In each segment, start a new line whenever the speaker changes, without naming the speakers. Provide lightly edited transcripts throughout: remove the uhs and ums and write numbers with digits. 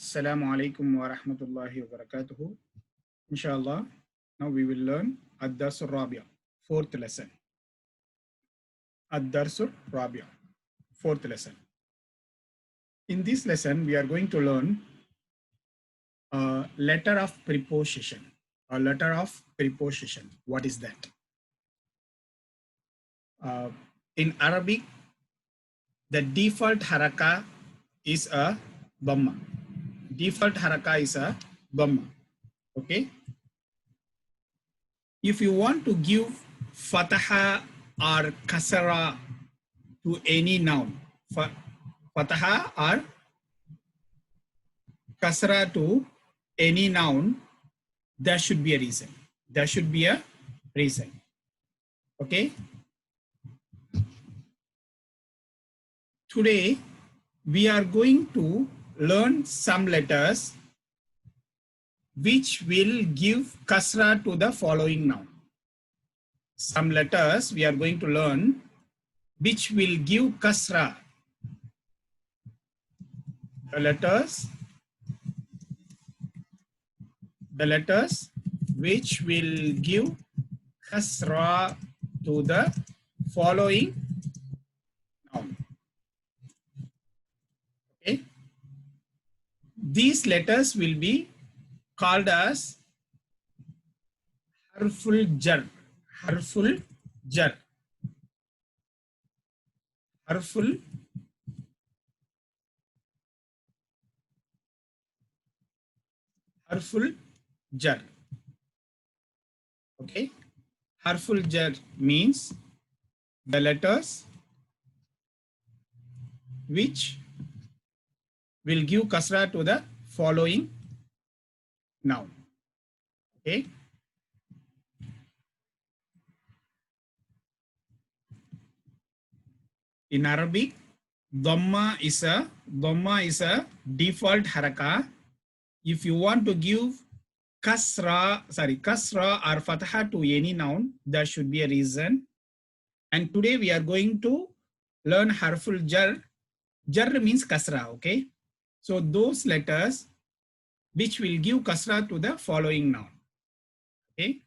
Assalamu alaikum wa rahmatullahi wa barakatuhu. Inshallah, now we will learn Ad-Darsur Rabia, fourth lesson. Ad-Darsur Rabia, fourth lesson. In this lesson, we are going to learn a letter of preposition. A letter of preposition. What is that? In Arabic, the default haraka is a dhamma. Default haraka is a dhamma. Okay. If you want to give fataha or kasra to any noun, fataha or kasra to any noun, there should be a reason. There should be a reason. Okay. Today, we are going to learn some letters which will give kasra to the following noun. Some letters we are going to learn which will give kasra. The letters which will give kasra to the following noun. Okay. These letters will be called as harful jar. Harful jar. Harful jar. Okay. Harful jar means the letters which will give kasra to the following noun. Okay. In Arabic, dhamma is a default haraka. If you want to give kasra or fatha to any noun, there should be a reason. And today we are going to learn harful jar. Jar means kasra, okay? So those letters which will give kasra to the following noun. Okay?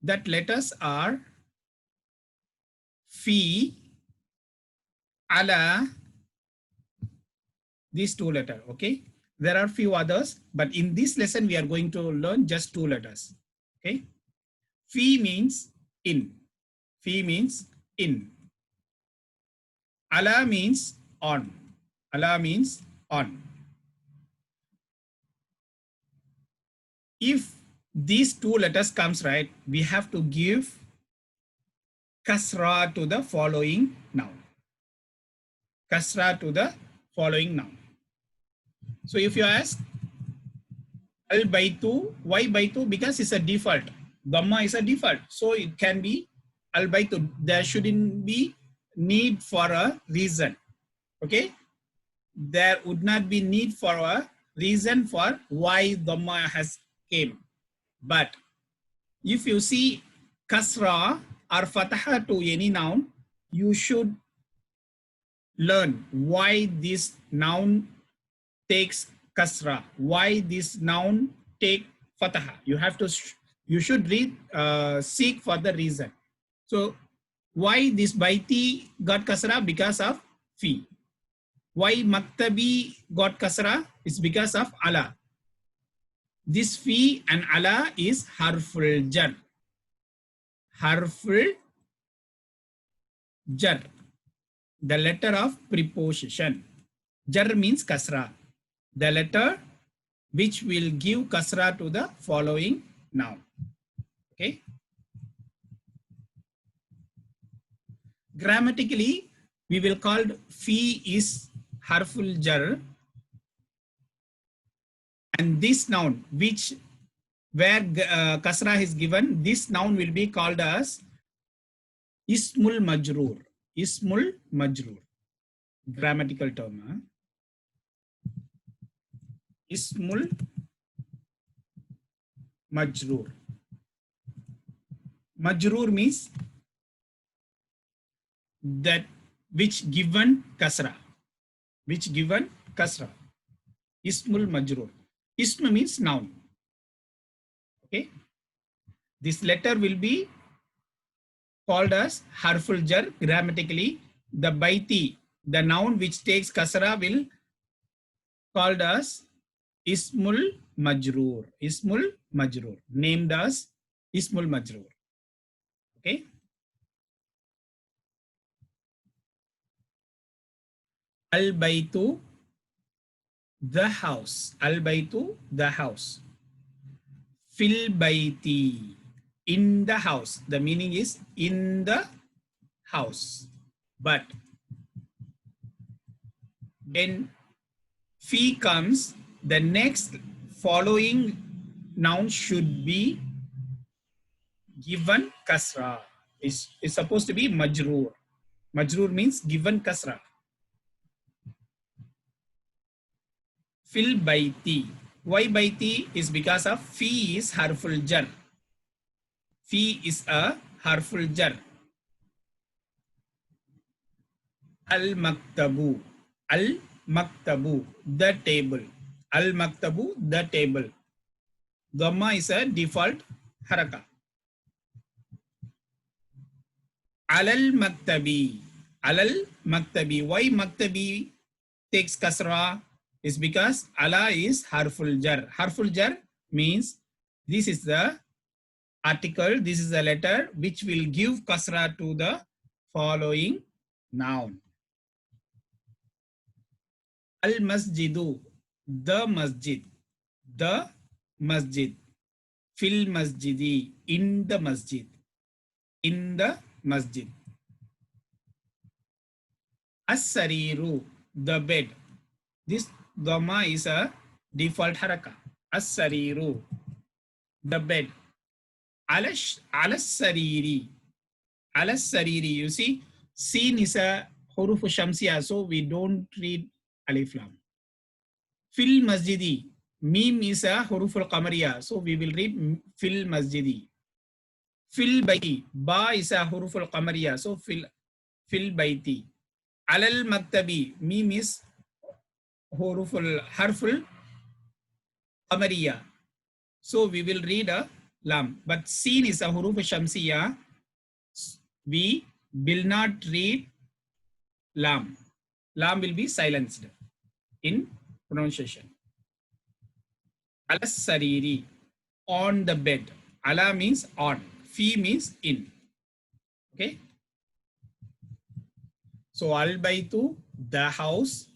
That letters are fi, ala, these two letters, okay? There are few others, but in this lesson, we are going to learn just two letters, okay? Fi means in. Fi means in. Ala means on. Ala means on. If these two letters comes right, we have to give kasra to the following noun. Kasra to the following noun. So if you ask al baitu, why baitu? Because it's a default. Dhamma is a default. So it can be al baitu. There shouldn't be need for a reason. Okay? There would not be need for a reason for why dhamma has came. But if you see kasra or fataha to any noun, you should learn why this noun takes kasra, why this noun take fataha. You should read, seek for the reason. So why this baiti got kasra? Because of fi. Why maktabi got kasra? It's because of ala. This fi and ala is harful jar. Harful jar. The letter of preposition. Jar means kasra. The letter which will give kasra to the following noun. Okay. Grammatically, we will call fi is harful jar. And this noun, where kasra is given, this noun will be called as ismul majroor. Ismul majroor. Grammatical term. Huh? Ismul majroor. Majroor means that which given kasra. Which given kasra. Ismul majrur. Ism means noun. Okay. This letter will be called as harful jar grammatically. The baiti, the noun which takes kasra, will called as ismul majrur. Ismul majrur. Named as ismul majrur. Okay. Al baitu, the house. Al baitu, the house. Fil baiti, in the house. The meaning is in the house. But when fi comes, the next following noun should be given kasra. Is supposed to be majroor. Majroor means given kasra. Fil baiti. Why baiti? Is because of fi is harful jar. Fi is a harful jar. Al maktabu. Al maktabu, the table. Al maktabu, the table. Dhamma is a default haraka. Alal maktabi. Alal maktabi. Why maktabi takes kasra? Is because ala is harful jar. Harful jar means this is the article, this is the letter which will give kasra to the following noun. Al masjidu, the masjid. The masjid. Fil masjidi, in the masjid. In the masjid. As-sariru, the bed. This dhamma is a default haraka. As-sariru, the bed. Alas-sariri. Alas-sariri, you see, sin is a huruf shamsiya, so we don't read alif lam. Fil masjidi, mim is a huruf al-qamariya, so we will read fil masjidi. Fil baiti, ba is a huruf al-qamariya, so fil baiti. Alal maktabi, mim is harful qamariya, so we will read a lam. But sin is a huruf shamsiya, we will not read lam. Lam will be silenced in pronunciation. Alas sariri, on the bed. Ala means on. Fi means in. Okay. So al baitu, the house.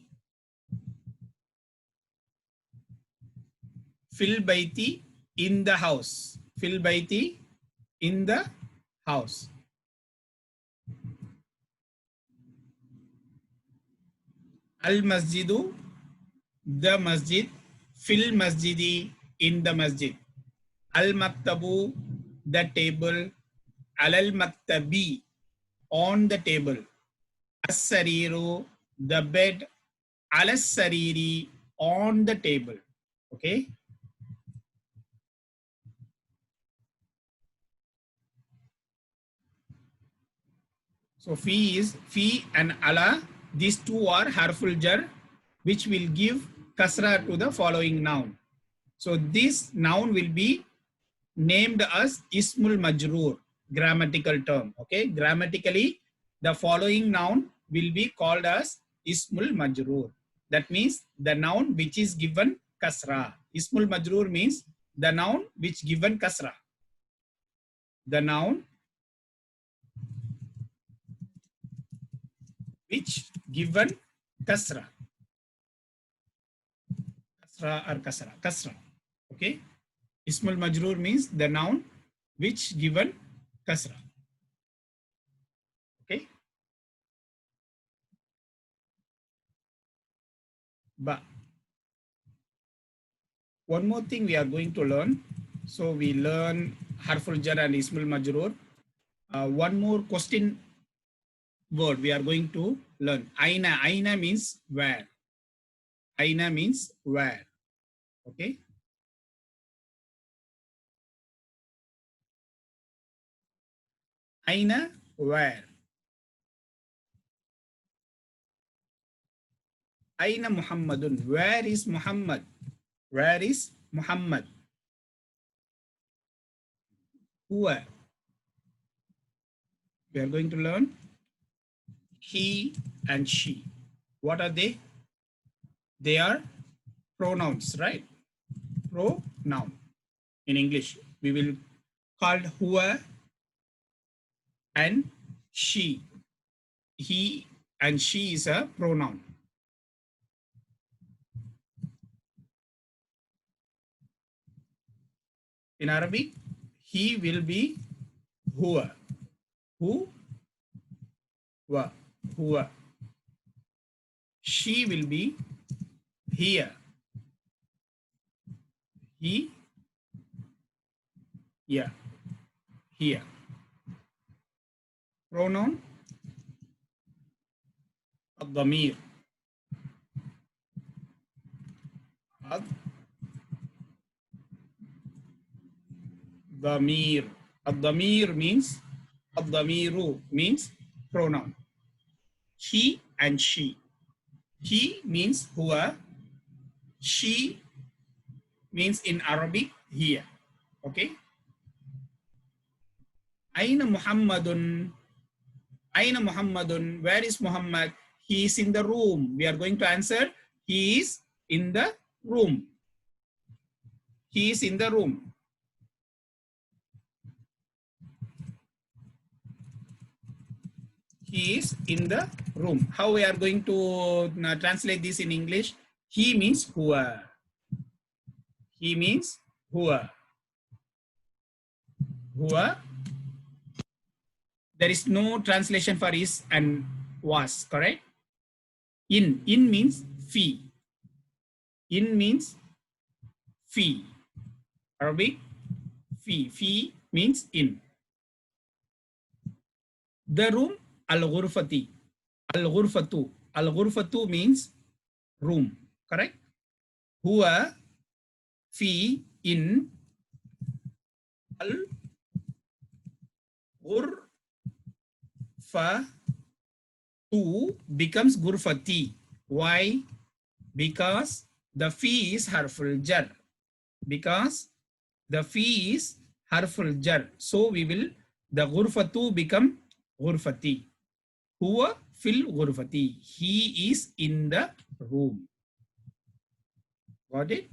Fil baiti, in the house. Fil baiti, in the house. Al masjidu, the masjid. Fil masjidi, in the masjid. Al maktabu, the table. Alal maktabi, on the table. As-sariru, the bed. Alas sariri, on the table. Okay. So fi and ala. These two are harful jar, which will give kasra to the following noun. So this noun will be named as ismul majroor, grammatical term. Okay. Grammatically, the following noun will be called as ismul majroor. That means the noun which is given kasra. Ismul majroor means the noun which given kasra. The noun which given kasra. Kasra or kasra. Kasra. Okay. Ismul majroor means the noun which given kasra. Okay. But one more thing we are going to learn. So we learn harful jar and ismul majroor. One more question word we are going to learn. Aina. Aina means where. Aina means where. Okay. Aina, where. Aina Muhammadun. Where is Muhammad? Where is Muhammad? Huwa. We are going to learn he and she. What are they? They are pronouns, right? Pronoun. In English, we will call huwa and she. He and she is a pronoun. In Arabic, he will be huwa. Who? Wa. Huwa. She will be here. He. Yeah. Here. Pronoun. الضمير. الضمير. الضمير means الضمير means pronoun. He and she. He means huwa. She means in Arabic here. Okay. Aina Muhammadun. Aina Muhammadun. Where is Muhammad? He is in the room. We are going to answer. He is in the room. He is in the room. He is in the room. How we are going to translate this in English? He means huwa. He means huwa. Huwa. There is no translation for is and was, correct? In means fi. In means fi. Arabic, fi. Fi means in. The room, al-ghurfati. Al-ghurfatu. Al-ghurfatu means room, correct? Huwa fi in al-ghurfatu becomes ghurfati. Why? Because the fi is harful jar. Because the fi is harful jar. So we will, the ghurfatu become ghurfati. Huwa fil ghurfati. He is in the room. Got it?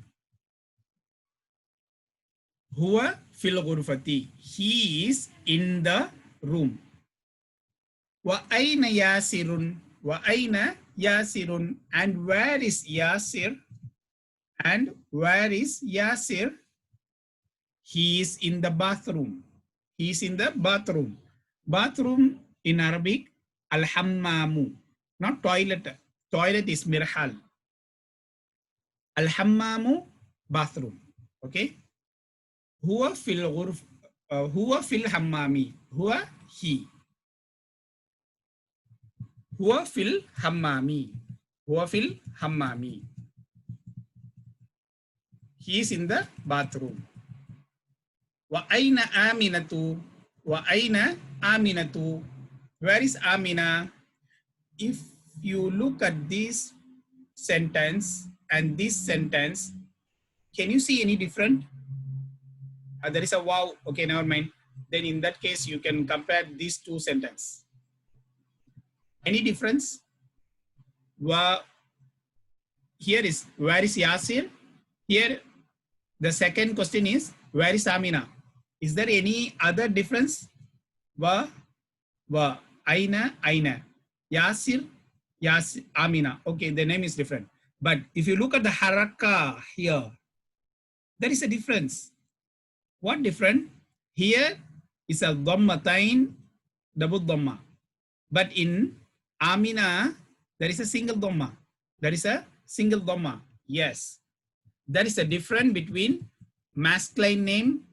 Huwa fil ghurfati. He is in the room. Wa aina Yasirun. Wa aina Yasirun. And where is Yasir? And where is Yasir? He is in the bathroom. He is in the bathroom. Bathroom in Arabic, al-hammamu. Not toilet. Toilet is mirhal. Al-hammamu, bathroom. Okay. Huwa fil ghurf. Huwa fil hammami. Huwa he. Huwa fil hammami. Huwa fil hammami. He is in the bathroom. Wa aina Aminatu. Wa aina Aminatu. Where is Amina? If you look at this sentence and this sentence, can you see any different? There is a wow. Okay, never mind. Then in that case, you can compare these two sentences. Any difference? Here is, where is Yasir? Here, the second question is, where is Amina? Is there any other difference? Aina. Yasir, Amina. Okay, the name is different. But if you look at the haraka here, there is a difference. What different? Here is a dhammatain, double dhamma. But in Amina, there is a single dhamma. There is a single dhamma. Yes. There is a difference between masculine name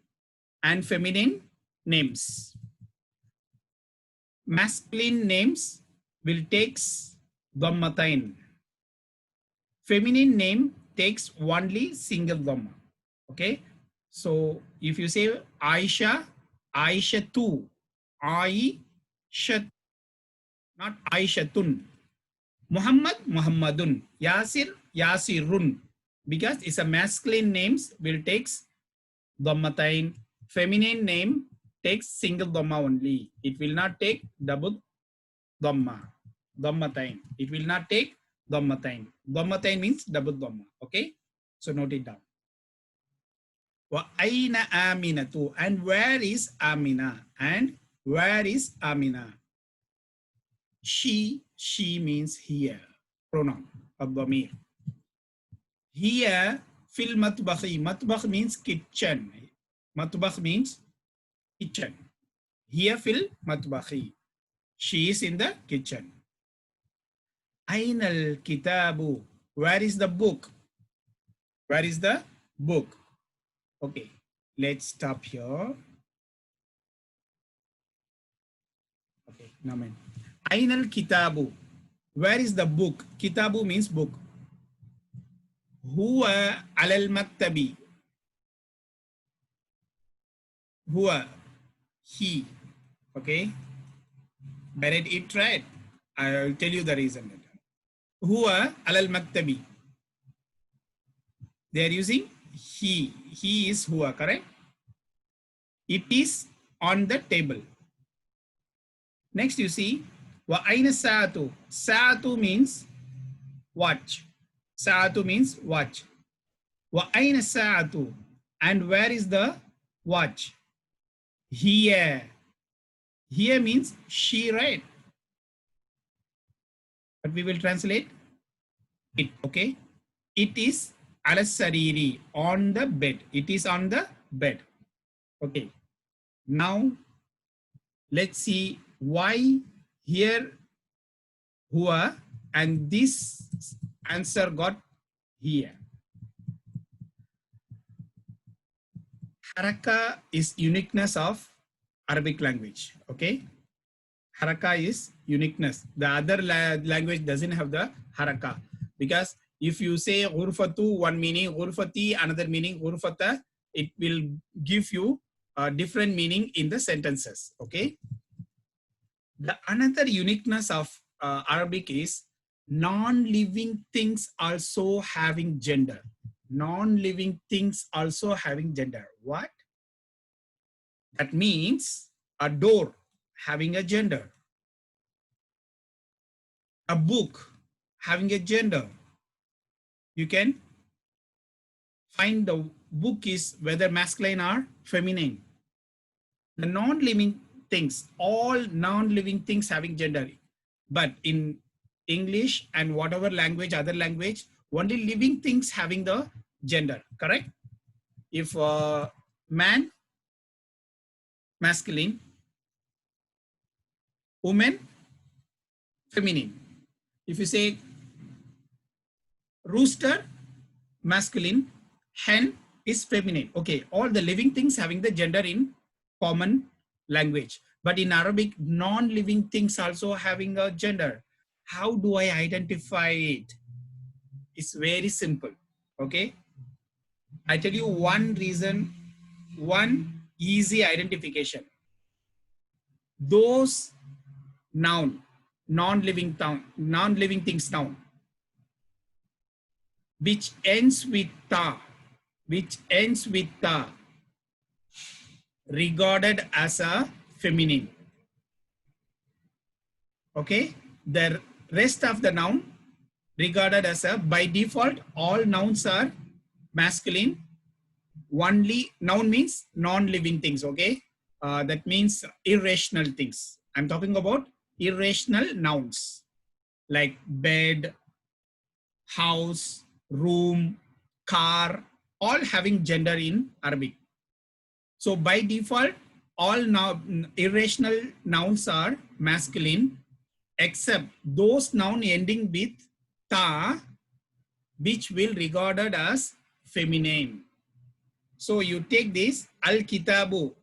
and feminine names. Masculine names will takes dhammatain. Feminine name takes only single dhamma. Okay. So if you say Aisha, Aishatu, Aisha, not Aishatun. Muhammad, Muhammadun. Yasir, Yasirun. Because it's a masculine names will takes dhammatain. Feminine name takes single dhamma only. It will not take double dhamma. Dhammatain. It will not take dhammatain. Dhammatain means double dhamma. Okay. So note it down. Wa aina aminatu. And where is Amina? And where is Amina? She means here. Pronoun of Dhamir. Here, fil matbakhi. Matbakh means kitchen. Matbakh means kitchen. Here, fil matbakhi. She is in the kitchen. Ainal kitabu. Where is the book? Where is the book? Okay, let's stop here. Okay, now man. Ainal kitabu. Where is the book? Kitabu means book. Huwa alal maktabi. Huwa, he. Okay. Better it right. I'll tell you the reason later. Huwa alal maktabi. They are using he. He is huwa, correct? It is on the table. Next you see, wa aina sa'atu. Sa'atu means watch. Sa'atu means watch. Wa aina sa'atu. And where is the watch? Here. Here means she, right? But we will translate it, okay? It is ala sariri, on the bed. It is on the bed. Okay. Now, let's see why here huwa and this answer got here. Haraka is uniqueness of Arabic language, okay? Haraka is uniqueness. The other language doesn't have the haraka, because if you say ghurfatu, one meaning, ghurfati, another meaning, ghurfata, it will give you a different meaning in the sentences, okay? The another uniqueness of Arabic is non-living things also having gender. Non-living things also having gender. What? That means a door having a gender. A book having a gender. You can find the book is whether masculine or feminine. The non-living things, all non-living things having gender. But in English and whatever language, other language, only living things having the gender, correct? If man, masculine, woman, feminine. If you say rooster, masculine, hen is feminine. Okay, all the living things having the gender in common language. But in Arabic, non-living things also having a gender. How do I identify it? It's very simple, okay? I tell you one reason, one easy identification. Those noun, non-living things noun, which ends with ta, regarded as a feminine. Okay, the rest of the noun regarded as a, by default, all nouns are masculine. Only noun means non-living things, okay? That means irrational things. I'm talking about irrational nouns like bed, house, room, car, all having gender in Arabic. So by default, all now irrational nouns are masculine, except those noun ending with ta, which will regarded as feminine. So you take this, al-kitabu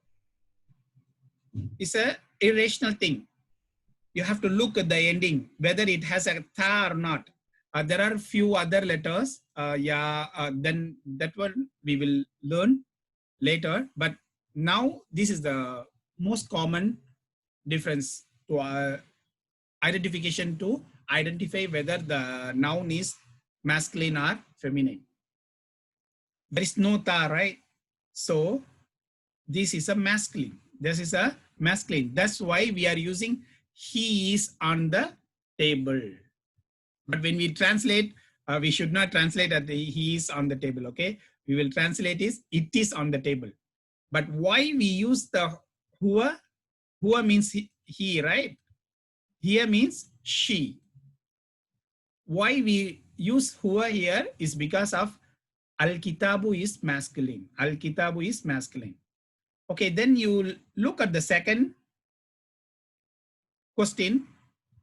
is a irrational thing. You have to look at the ending, whether it has a ta or not. There are few other letters. Then that one we will learn later. But now this is the most common difference to identification to identify whether the noun is masculine or feminine. There is no ta, right? So this is a masculine. This is a masculine. That's why we are using he is on the table. But when we translate, we should not translate that he is on the table, okay? We will translate is it is on the table. But why we use the hua? Hua means he, right? Here means she. Why we use hua here is because of al-kitabu is masculine. Al-kitabu is masculine. Okay, then you look at the second question.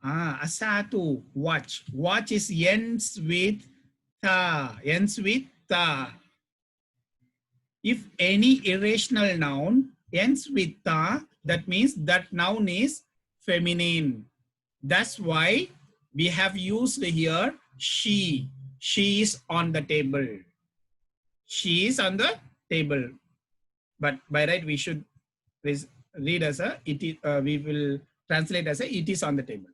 Asatu, watch. Watch is ends with ta. Ends with ta. If any irrational noun ends with ta, that means that noun is feminine. That's why we have used here she. She is on the table. She is on the table. But by right, we should read as a, it is, we will translate as a, it is on the table.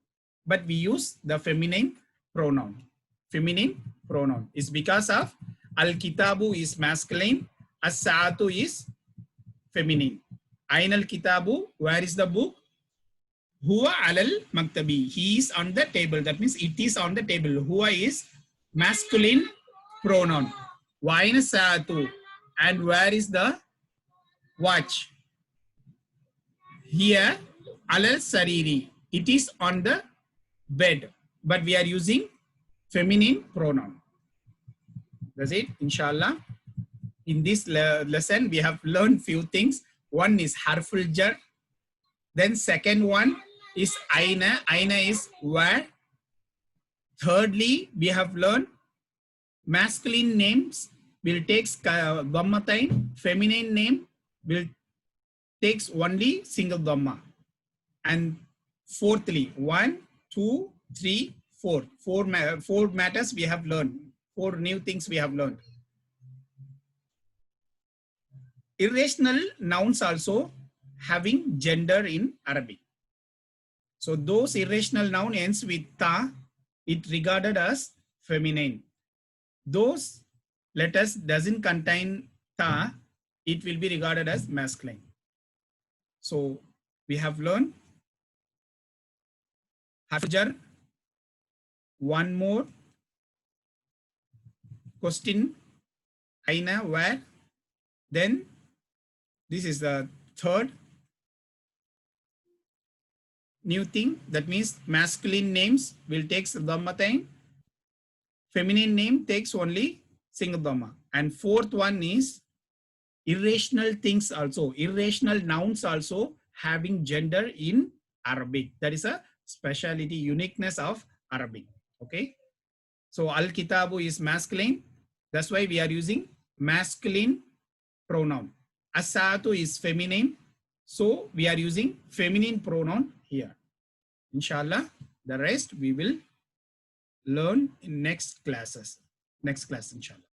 But we use the feminine pronoun. Feminine pronoun is because of al-kitabu is masculine, as-saatu is feminine. Ain al-kitabu, where is the book? Huwa alal maktabi, he is on the table. That means it is on the table. Huwa is masculine pronoun. Wa aina saatu, and where is the watch? Here, alal sariri, it is on the bed, but we are using feminine pronoun. That's it, inshallah. In this lesson, we have learned few things. One is harful jar. Then second one is aina. Aina is where. Thirdly, we have learned masculine names will take dhammatain. Feminine name will takes only single dhamma. And fourthly, 1, 2, 3, 4. Four matters we have learned. 4 new things we have learned. Irrational nouns also having gender in Arabic. So those irrational noun ends with ta, it regarded as feminine. Those letters doesn't contain ta, it will be regarded as masculine. So we have learned harf jar. One more question, aina, where. Then this is the third new thing. That means masculine names will take dhammatain. Feminine name takes only single dhamma. And fourth one is irrational things also. Irrational nouns also having gender in Arabic. That is a speciality, uniqueness of Arabic. Okay. So al-kitabu is masculine. That's why we are using masculine pronoun. As-saatu is feminine. So we are using feminine pronoun here. Inshallah, the rest we will learn in next classes. Next class, inshallah.